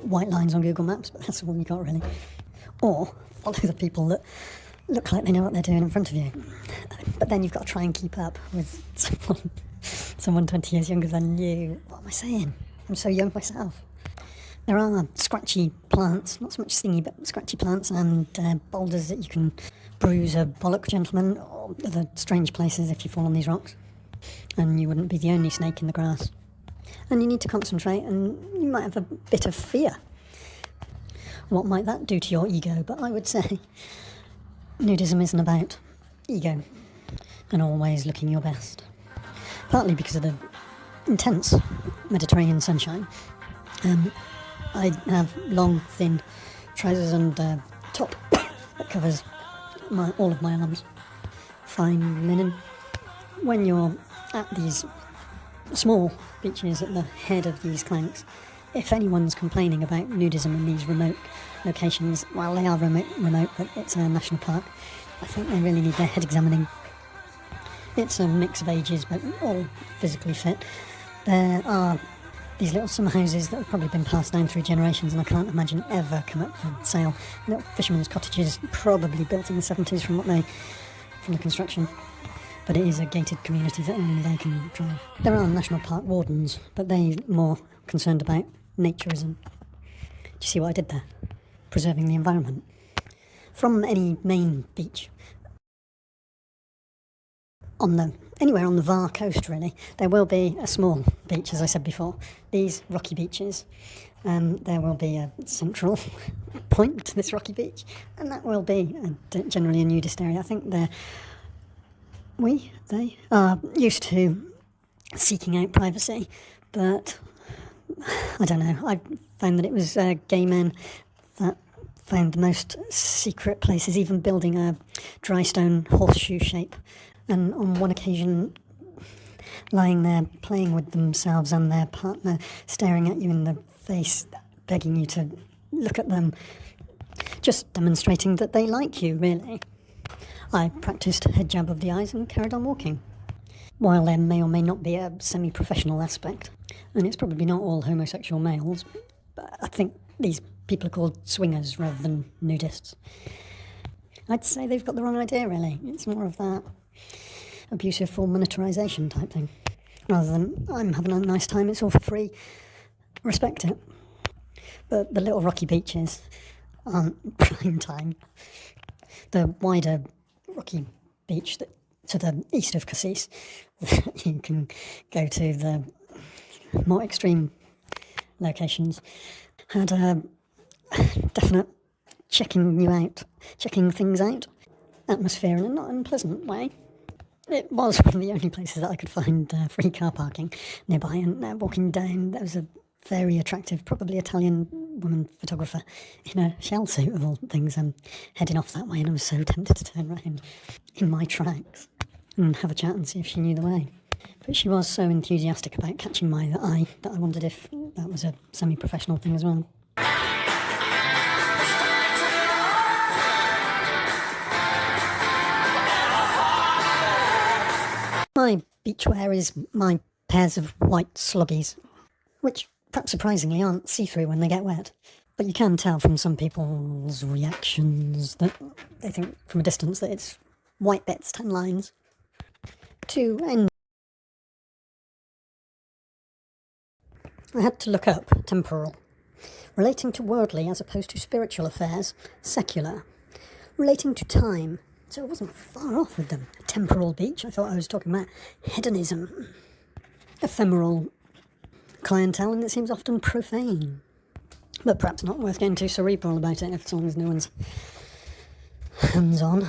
white lines on Google Maps, but that's all you got really. Or follow the people that look like they know what they're doing in front of you. But then you've got to try and keep up with someone 20 years younger than you. What am I saying? I'm so young myself. There are scratchy plants, not so much stingy, but scratchy plants and boulders that you can bruise a bollock gentleman, or other strange places if you fall on these rocks. And you wouldn't be the only snake in the grass. And you need to concentrate, and you might have a bit of fear. What might that do to your ego? But I would say nudism isn't about ego and always looking your best. Partly because of the intense Mediterranean sunshine. I have long, thin trousers and top that covers all of my arms. Fine linen. When you're at these small beaches at the head of these clanks, if anyone's complaining about nudism in these remote locations, well, they are remote, but it's a national park, I think they really need their head examining. It's a mix of ages, but all physically fit. There are these little summer houses that have probably been passed down through generations, and I can't imagine ever come up for sale. Little fishermen's cottages, probably built in the 70s from the construction. But it is a gated community that only they can drive. There are national park wardens, but they're more concerned about naturism. Do you see what I did there? Preserving the environment. From any main beach, anywhere on the Var coast really, there will be a small beach, as I said before. These rocky beaches, there will be a central point to this rocky beach, and that will be generally a nudist area. I think they are used to seeking out privacy, but I don't know. I found that it was gay men that found the most secret places, even building a dry stone horseshoe shape. And on one occasion, lying there playing with themselves and their partner, staring at you in the face, begging you to look at them, just demonstrating that they like you, really. I practised hijab of the eyes and carried on walking. While there may or may not be a semi-professional aspect, and it's probably not all homosexual males, but I think these people are called swingers rather than nudists. I'd say they've got the wrong idea, really. It's more of that abusive full monetarisation type thing. Rather than, I'm having a nice time, it's all for free, respect it. But the little rocky beaches aren't prime time. The wider rocky beach to the east of Cassis, you can go to the more extreme locations, had a definite checking things out atmosphere in a not unpleasant way. It was one of the only places that I could find free car parking nearby, and walking down, there was a very attractive, probably Italian woman photographer in a shell suit of all things, heading off that way, and I was so tempted to turn around in my tracks and have a chat and see if she knew the way. But she was so enthusiastic about catching my eye that I wondered if that was a semi-professional thing as well. My beachwear is my pairs of white sloggies, which perhaps surprisingly aren't see-through when they get wet. But you can tell from some people's reactions that they think from a distance that it's white bits, tan lines. To end, I had to look up temporal. Relating to worldly as opposed to spiritual affairs, secular. Relating to time. So I wasn't far off with them. Temporal beach, I thought I was talking about hedonism. Ephemeral clientele, and it seems often profane. But perhaps not worth getting too cerebral about it, as long as no one's hands-on.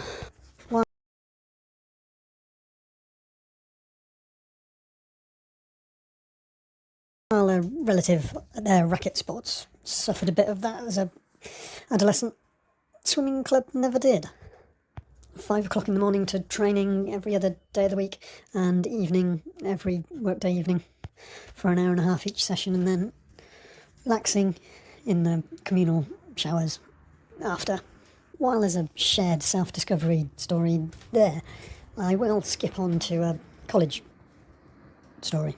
While a relative at their racket sports suffered a bit of that as a adolescent, swimming club never did. 5 o'clock in the morning to training every other day of the week, and evening, every workday evening, for an hour and a half each session, and then relaxing in the communal showers after. While there's a shared self-discovery story there, I will skip on to a college story.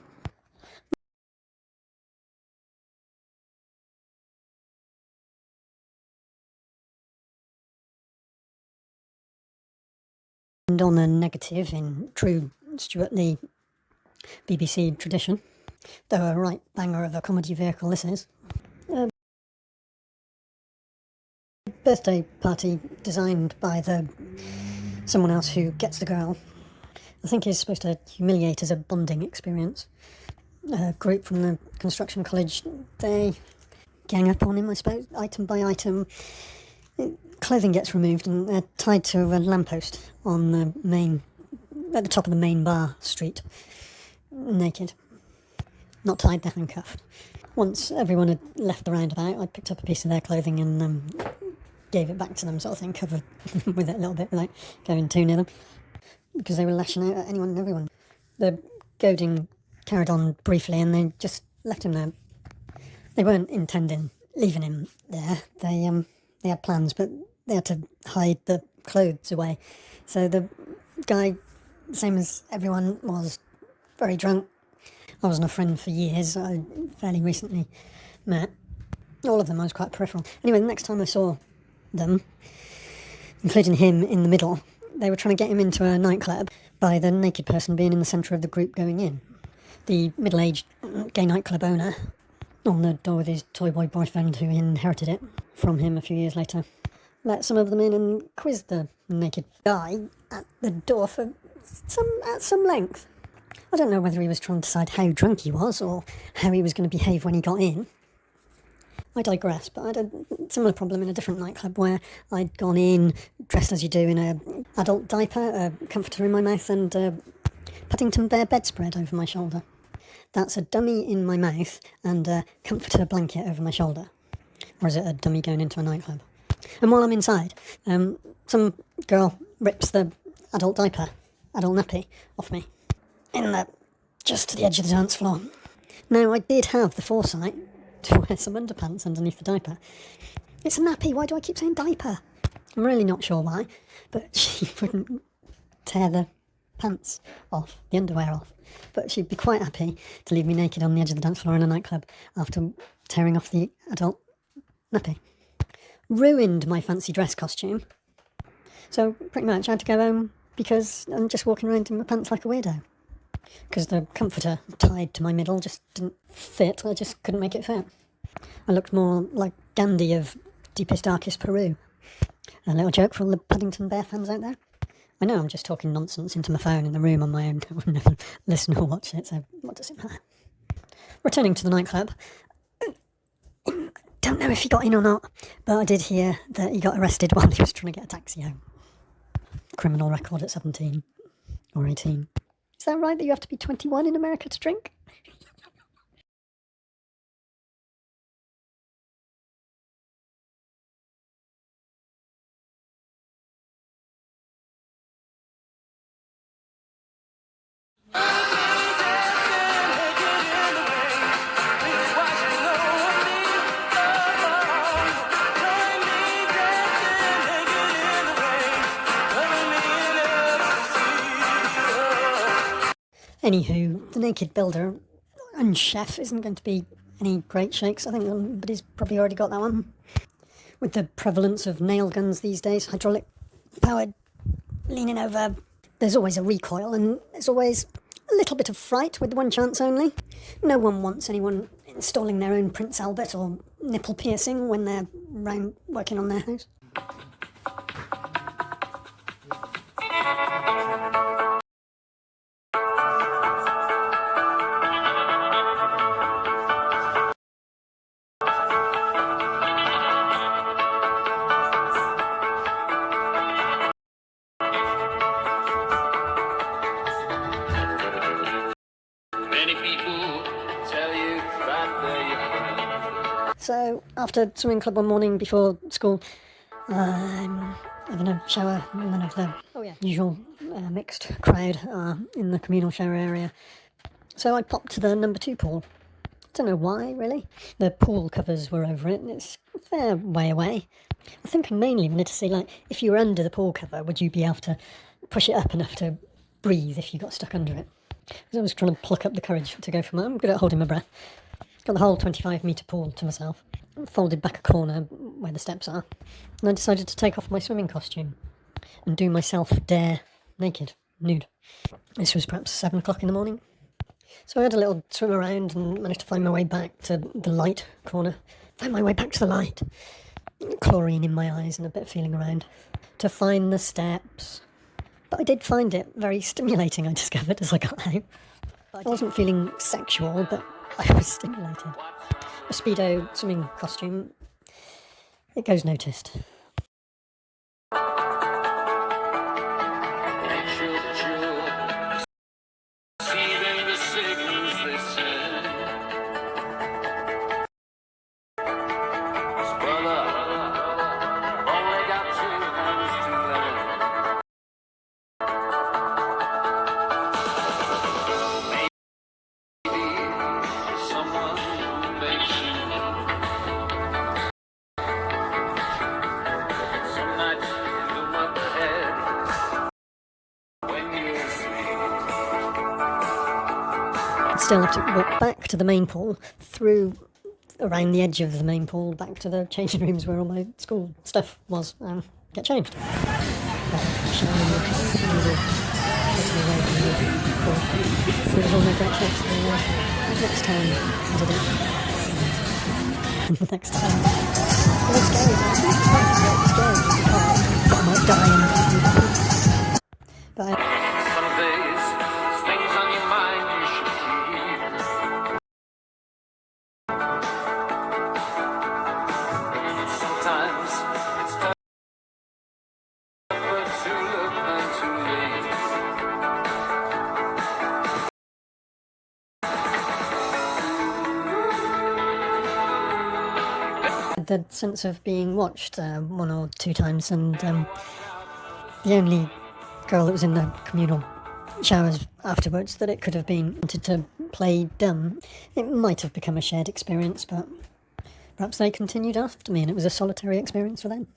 end on a negative in true Stuart Lee BBC tradition, though a right banger of a comedy vehicle this is. A birthday party designed by someone else who gets the girl. I think is supposed to humiliate as a bonding experience. A group from the construction college, they gang up on him, I suppose, item by item. Clothing gets removed and they're tied to a lamppost on at the top of the main bar street, naked. Not tied, they're handcuffed. Once everyone had left the roundabout, I picked up a piece of their clothing and gave it back to them, sort of thing, covered with it a little bit without going too near them, because they were lashing out at anyone and everyone. The goading carried on briefly and they just left him there. They weren't intending leaving him there. They had plans, but they had to hide the clothes away. So the guy, same as everyone, was very drunk. I wasn't a friend for years. I fairly recently met. All of them I was quite peripheral. Anyway, the next time I saw them, including him in the middle, they were trying to get him into a nightclub by the naked person being in the centre of the group going in. The middle-aged gay nightclub owner on the door with his toy boy boyfriend who inherited it from him a few years later let some of them in and quizzed the naked guy at the door at some length. I don't know whether he was trying to decide how drunk he was or how he was going to behave when he got in. I digress, but I had a similar problem in a different nightclub where I'd gone in dressed as you do in an adult diaper, a comforter in my mouth and a Paddington Bear bedspread over my shoulder. That's a dummy in my mouth and a comforter blanket over my shoulder. Or is it a dummy going into a nightclub? And while I'm inside, some girl rips the adult nappy off me, just to the edge of the dance floor. Now, I did have the foresight to wear some underpants underneath the diaper. It's a nappy, why do I keep saying diaper? I'm really not sure why, but she wouldn't tear the pants off, the underwear off. But she'd be quite happy to leave me naked on the edge of the dance floor in a nightclub after tearing off the adult nappy. Ruined my fancy dress costume. So pretty much I had to go home because I'm just walking around in my pants like a weirdo. Because the comforter tied to my middle just didn't fit, I just couldn't make it fit. I looked more like Gandhi of Deepest Darkest Peru. A little joke for all the Paddington Bear fans out there. I know I'm just talking nonsense into my phone in the room on my own. I would never listen or watch it, so what does it matter? Returning to the nightclub. Don't know if he got in or not, but I did hear that he got arrested while he was trying to get a taxi home. Criminal record at 17 or 18. Is that right that you have to be 21 in America to drink? Anywho, The Naked Builder and Chef isn't going to be any great shakes. I think somebody's probably already got that one. With the prevalence of nail guns these days, hydraulic powered, leaning over, there's always a recoil and there's always a little bit of fright with one chance only. No one wants anyone installing their own Prince Albert or nipple piercing when they're round working on their house. Many people tell you that they're your friend. So, after swimming club one morning before school, I'm having a shower in one of the usual mixed crowd in the communal shower area. So I popped to the number 2 pool. Don't know why, really. The pool covers were over it, and it's a fair way away. I think I mainly wanted to see, like, if you were under the pool cover, would you be able to push it up enough to breathe if you got stuck under it? Because I was trying to pluck up the courage to go for I'm good at holding my breath. Got the whole 25-metre pool to myself. Folded back a corner where the steps are. And I decided to take off my swimming costume and do myself dare naked, nude. This was perhaps 7 o'clock in the morning. So I had a little swim around and managed to find my way back to the light corner. Found my way back to the light. Chlorine in my eyes and a bit of feeling around. To find the steps. But I did find it very stimulating, I discovered, as I got out. I wasn't feeling sexual, but I was stimulated. A Speedo swimming costume. It goes noticed. Receiving the signals they send. Brother, only got 2 hands to lend. Maybe someone makes you. Some nights you look up ahead when you're asleep. Still have to walk back to the main pool, through around the edge of the main pool, back to the changing rooms where all my school stuff was, and get changed. There was all my great shapes the next time I did it. The next time. It was scary, but it was scary because I might die and but Some days, there's things on your mind you should keep. Sometimes it's tougher to look than to leave. the sense of being watched 1 or 2 times, and the only girl that was in the communal showers afterwards that it could have been wanted to play dumb. It might have become a shared experience, but perhaps they continued after me and it was a solitary experience for them.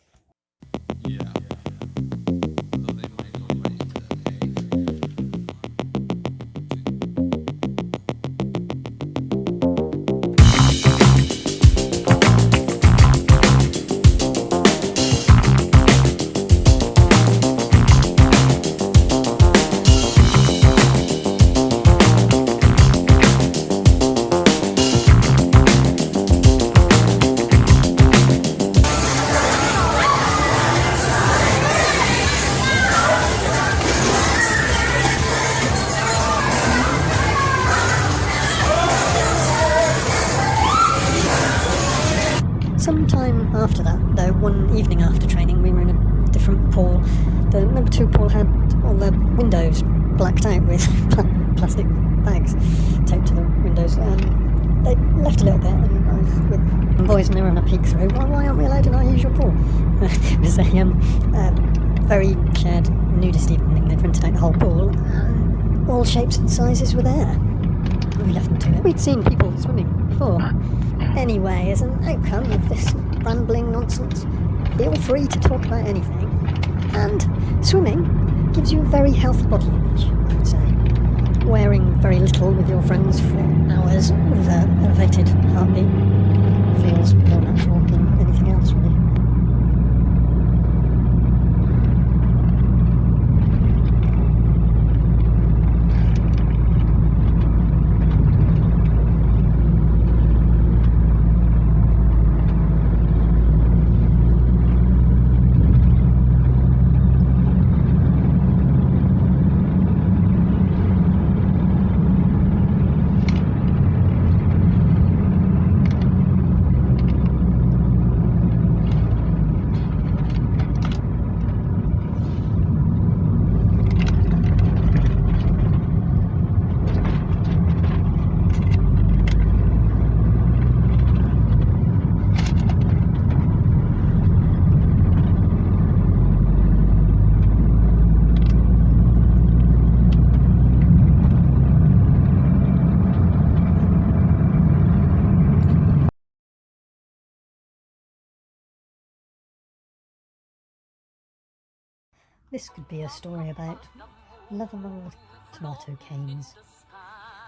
Sometime after that, though, one evening after training, we were in a different pool. The number 2 pool had all the windows blacked out with plastic bags taped to the windows. They left a little bit, and I was with the boys, and they were on a peek through. Why aren't we allowed in our usual pool? It was a very shared nudist evening. They'd rented out the whole pool, and all shapes and sizes were there. We left them to it. We'd seen people swimming before. Anyway, as an outcome of this rambling nonsense, feel free to talk about anything. And swimming gives you a very healthy body image, I would say. Wearing very little with your friends for hours with an elevated heartbeat feels more natural than anything else, really. This could be a story about love among the tomato canes.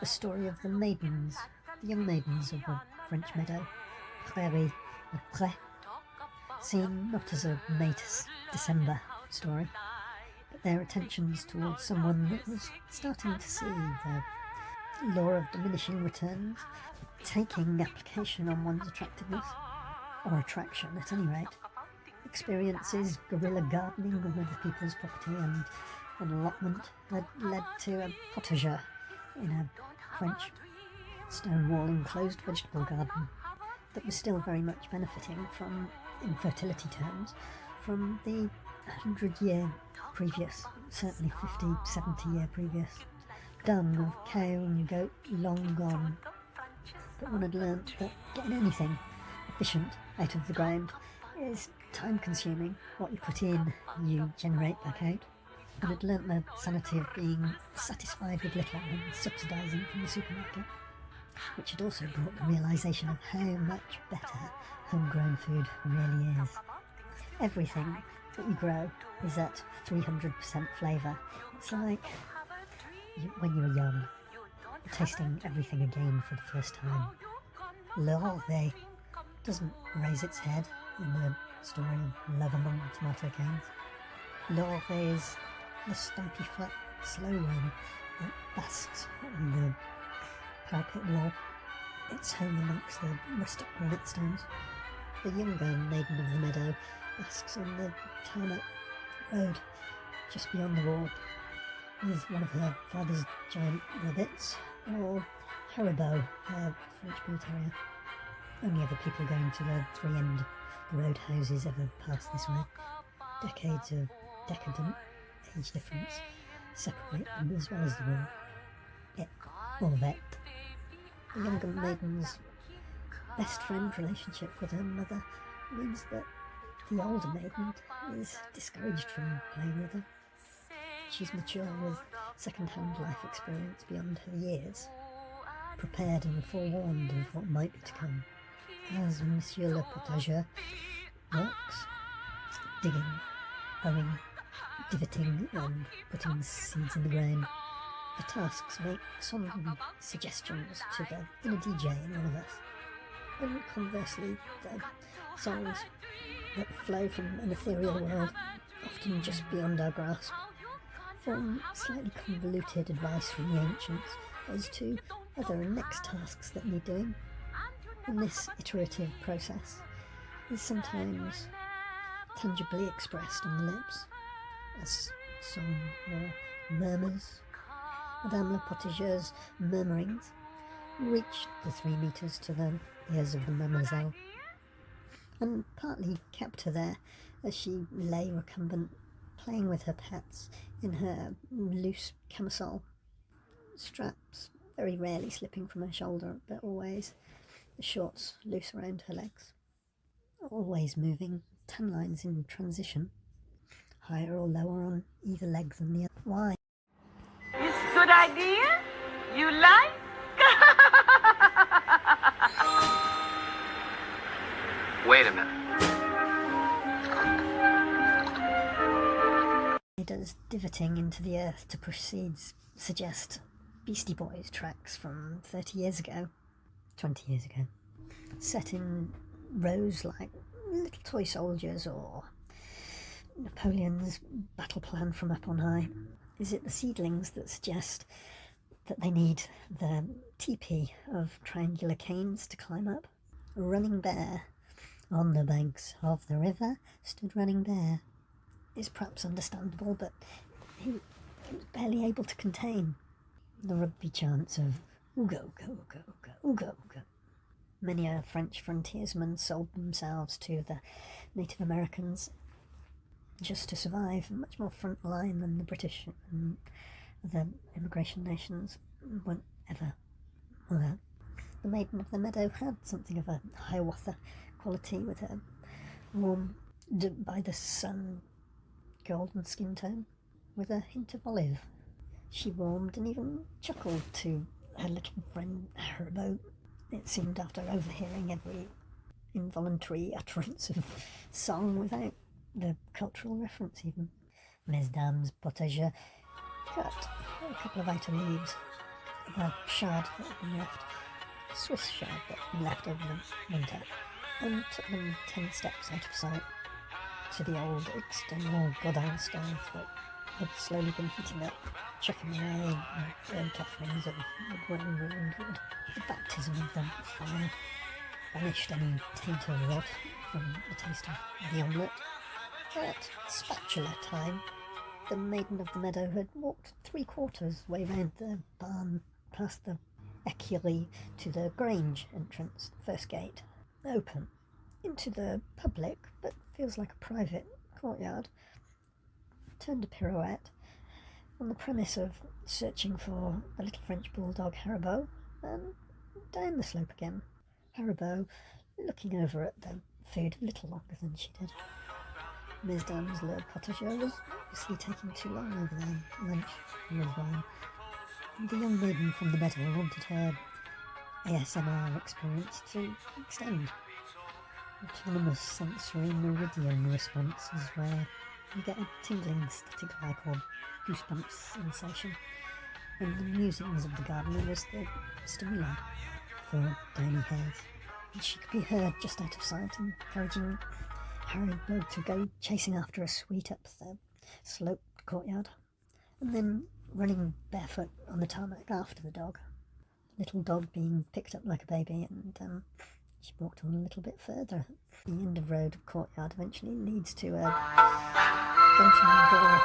A story of the maidens, the young maidens of a French meadow, prairie and pré, seen not as a May to December story, but their attentions towards someone that was starting to see the law of diminishing returns taking application on one's attractiveness, or attraction at any rate. Experiences guerrilla gardening on other people's property and an allotment had led to a potager in a French stone wall enclosed vegetable garden that was still very much benefiting from, in fertility terms, from the 100-year previous, certainly 50, 70-year previous, dung of cow and goat long gone. But one had learnt that getting anything efficient out of the ground is time-consuming. What you put in, you generate back out. And had learnt the sanity of being satisfied with little and subsidising from the supermarket, which had also brought the realisation of how much better homegrown food really is. Everything that you grow is at 300% flavour. It's like when you were young, tasting everything again for the first time. L'Orvée doesn't raise its head in the story of Love Among Tomato Cans. L'Orvée is the stumpy, flat, slow one that basks on the parapet wall. It's home amongst the rustic granite stones. The younger maiden of the meadow basks on the tarmac road just beyond the wall with one of her father's giant rabbits, or Haribo, a French bull terrier. Only other people going to the three-end roadhouses ever pass this way. Decades of decadent age difference separate them as well as the wall. It, or vet. The younger maiden's best friend relationship with her mother means that the older maiden is discouraged from playing with her. She's mature with second-hand life experience beyond her years, prepared and forewarned of what might be to come. As Monsieur le Potager works, digging, hoeing, divoting and putting seeds in the ground, the tasks make some suggestions to the inner DJ in all of us. And conversely, the songs that flow from an ethereal world, often just beyond our grasp, form slightly convoluted advice from the ancients as to other and next tasks that need doing. And this iterative process is sometimes tangibly expressed on the lips as song or murmurs. Madame la Potager's murmurings reached the 3 metres to the ears of the mademoiselle, and partly kept her there as she lay recumbent, playing with her pets in her loose camisole, straps very rarely slipping from her shoulder, but always the shorts loose around her legs, always moving tan lines in transition, higher or lower on either leg than the other. Why? It's a good idea? You like? Wait a minute. Does divoting into the earth to push seeds suggest Beastie Boys tracks from 30 years ago, 20 years ago, set in rows like little toy soldiers or Napoleon's battle plan from up on high? Is it the seedlings that suggest that they need the teepee of triangular canes to climb up? Running Bear, on the banks of the river stood Running Bear, is perhaps understandable, but he was barely able to contain the rugby chants of Ugo, Ugo, Ugo, Ugo, Ugo, Ugo. Many a French frontiersman sold themselves to the Native Americans just to survive, much more front line than the British and the immigration nations won't ever were. The Maiden of the Meadow had something of a Hiawatha quality with her warm, by the sun, golden skin tone, with a hint of olive. She warmed and even chuckled to her little friend Haribo, it seemed, after overhearing every involuntary utterance of song without the cultural reference even. Mesdames Potager cut a couple of outer leaves of a shard that had been left, a Swiss shard that had been left over the winter, and took them 10 steps out of sight to the old external Godin stove that had slowly been heating up, chucking away burnt offerings of woodworm and good. The baptism of the fire banished any taint of rot from the taste of the omelette. At spatula time, the maiden of the meadow had walked 3/4 way round the barn, past the ecurie to the Grange entrance, first gate, open, into the public, but feels like a private courtyard, turned a pirouette, on the premise of searching for the little French bulldog Haribo, and down the slope again. Haribo looking over at the food a little longer than she did. Mesdames le Potager was obviously taking too long over their lunch with wine, and the young maiden from the meadow wanted her ASMR experience to extend. Autonomous sensory meridian response is where you get a tingling static-like or goosebumps sensation, and the musings of the gardener was the stimuli for downy hairs, and she could be heard just out of sight, encouraging Haribo to go chasing after a sweet up the sloped courtyard, and then running barefoot on the tarmac after the dog. The little dog being picked up like a baby, and she walked on a little bit further. The end of road courtyard eventually leads to a golden door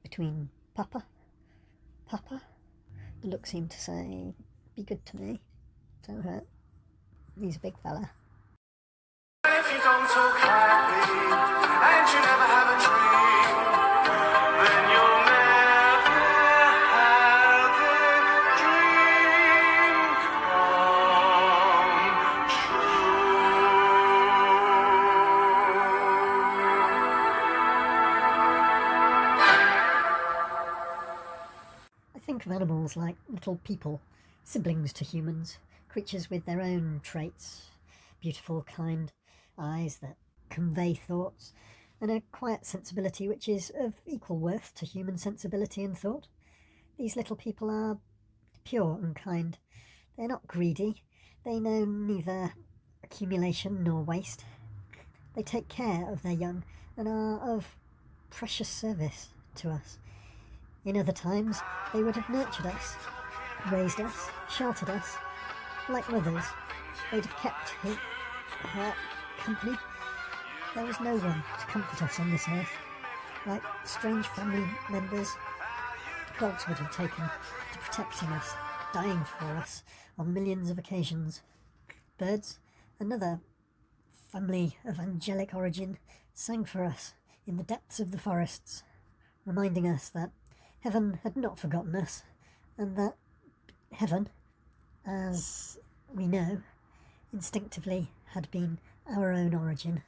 between Papa, the look seemed to say, be good to me, don't hurt. He's a big fella. If you don't talk happy and you never have a dream, then you'll never have a dream come I think of animals like little people, siblings to humans, creatures with their own traits, beautiful, kind eyes that convey thoughts, and a quiet sensibility which is of equal worth to human sensibility and thought. These little people are pure and kind. They're not greedy. They know neither accumulation nor waste. They take care of their young and are of precious service to us. In other times, they would have nurtured us, raised us, sheltered us. Like mothers, they'd have kept her company. There was no one to comfort us on this earth. Like strange family members, dogs would have taken to protecting us, dying for us on millions of occasions. Birds, another family of angelic origin, sang for us in the depths of the forests, reminding us that heaven had not forgotten us, and that heaven, as we know, instinctively had been our own origin.